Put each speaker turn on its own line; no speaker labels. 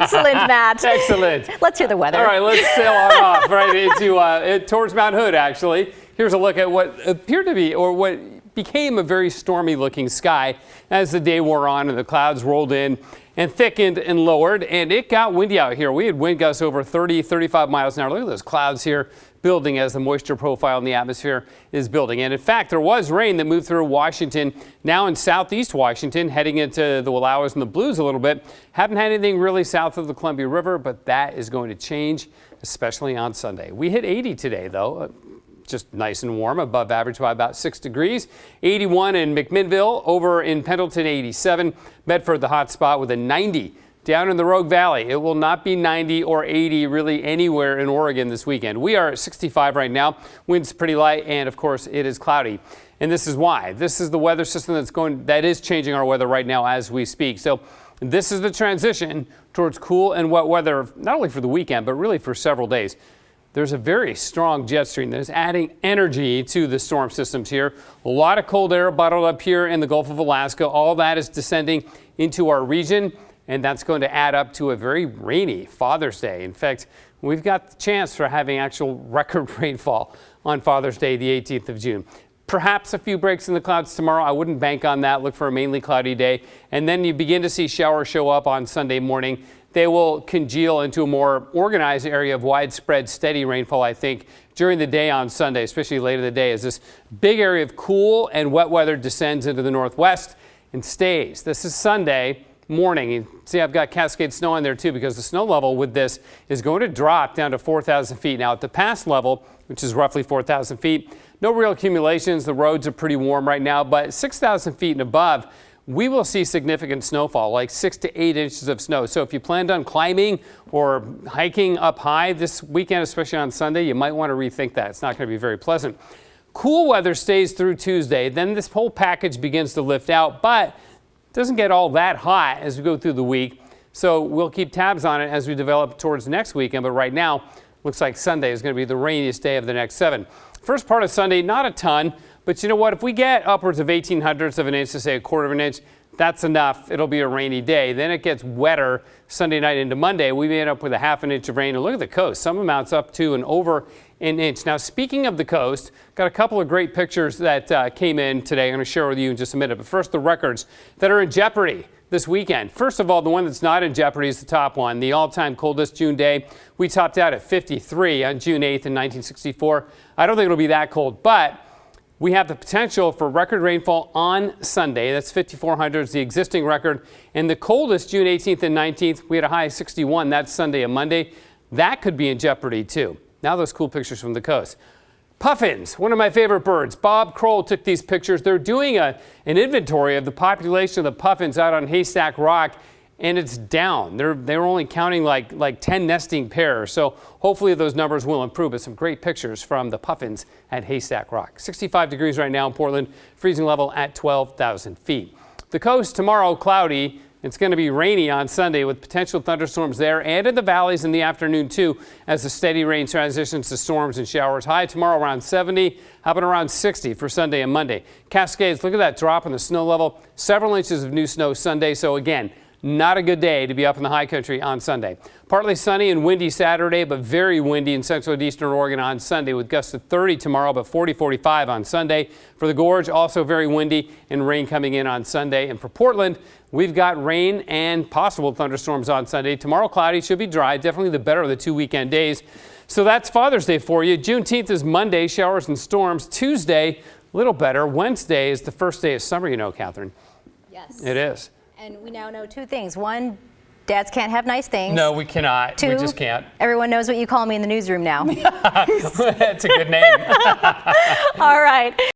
Excellent, Matt.
Excellent.
Let's hear the weather.
All right, let's sail on off right into towards Mount Hood, actually. Here's a look at what appeared to be, or what became, a very stormy looking sky as the day wore on and the clouds rolled in and thickened and lowered, and it got windy out here. We had wind gusts over 30, 35 miles an hour. Look at those clouds here building as the moisture profile in the atmosphere is building. And in fact, there was rain that moved through Washington, now in southeast Washington, heading into the Willowas and the Blues a little bit. Haven't had anything really south of the Columbia River, but that is going to change, especially on Sunday. We hit 80 today, though. Just nice and warm, above average by about 6 degrees. 81 in McMinnville, over in Pendleton 87. Medford the hot spot with a 90. Down in the Rogue Valley, it will not be 90 or 80 really anywhere in Oregon this weekend. We are at 65 right now. Wind's pretty light, and of course it is cloudy. And this is why. This is the weather system that is changing our weather right now as we speak. So this is the transition towards cool and wet weather, not only for the weekend, but really for several days. There's a very strong jet stream that is adding energy to the storm systems here. A lot of cold air bottled up here in the Gulf of Alaska. All that is descending into our region, and that's going to add up to a very rainy Father's Day. In fact, we've got the chance for having actual record rainfall on Father's Day, the 18th of June. Perhaps a few breaks in the clouds tomorrow. I wouldn't bank on that. Look for a mainly cloudy day. And then you begin to see showers show up on Sunday morning. They will congeal into a more organized area of widespread steady rainfall, I think, during the day on Sunday, especially later in the day, as this big area of cool and wet weather descends into the northwest and stays. This is Sunday morning. You see, I've got Cascade snow in there too, because the snow level with this is going to drop down to 4,000 feet. Now at the pass level, which is roughly 4,000 feet, no real accumulations. The roads are pretty warm right now, but 6,000 feet and above, we will see significant snowfall, like 6 to 8 inches of snow. So if you planned on climbing or hiking up high this weekend, especially on Sunday, you might want to rethink that. It's not going to be very pleasant. Cool weather stays through Tuesday. Then this whole package begins to lift out, but doesn't get all that hot as we go through the week. So we'll keep tabs on it as we develop towards next weekend. But right now, looks like Sunday is going to be the rainiest day of the next 7. First part of Sunday, not a ton. But you know what? If we get upwards of 1/1800ths of an inch to say a quarter of an inch, that's enough. It'll be a rainy day. Then it gets wetter Sunday night into Monday. We may end up with a ½ an inch of rain. And look at the coast. Some amounts up to and over an inch. Now, speaking of the coast, got a couple of great pictures that came in today. I'm going to share with you in just a minute. But first, the records that are in jeopardy this weekend. First of all, the one that's not in jeopardy is the top one, the all-time coldest June day. We topped out at 53 on June 8th in 1964. I don't think it'll be that cold, but we have the potential for record rainfall on Sunday. That's 5,400 is the existing record. And the coldest, June 18th and 19th, we had a high of 61. That's Sunday and Monday. That could be in jeopardy, too. Now those cool pictures from the coast. Puffins, one of my favorite birds. Bob Kroll took these pictures. They're doing an inventory of the population of the puffins out on Haystack Rock, and it's down. They're only counting like 10 nesting pairs. So hopefully those numbers will improve. But some great pictures from the puffins at Haystack Rock. 65 degrees right now in Portland, freezing level at 12,000 feet. The coast tomorrow, cloudy. It's going to be rainy on Sunday with potential thunderstorms there and in the valleys in the afternoon too, as the steady rain transitions to storms and showers. High tomorrow around 70, how about around 60 for Sunday and Monday. Cascades, look at that drop in the snow level. Several inches of new snow Sunday. So again, not a good day to be up in the high country on Sunday. Partly sunny and windy Saturday, but very windy in central and eastern Oregon on Sunday with gusts of 30 tomorrow, but 40, 45 on Sunday. For the gorge, also very windy and rain coming in on Sunday. And for Portland, we've got rain and possible thunderstorms on Sunday. Tomorrow cloudy, should be dry, definitely the better of the 2 weekend days. So that's Father's Day for you. Juneteenth is Monday, showers and storms. Tuesday, a little better. Wednesday is the first day of summer, you know, Catherine.
Yes.
It is.
And we now know 2 things. 1, dads can't have nice things.
No, we cannot.
2,
we just can't.
Everyone knows what you call me in the newsroom now.
That's a good name.
All right.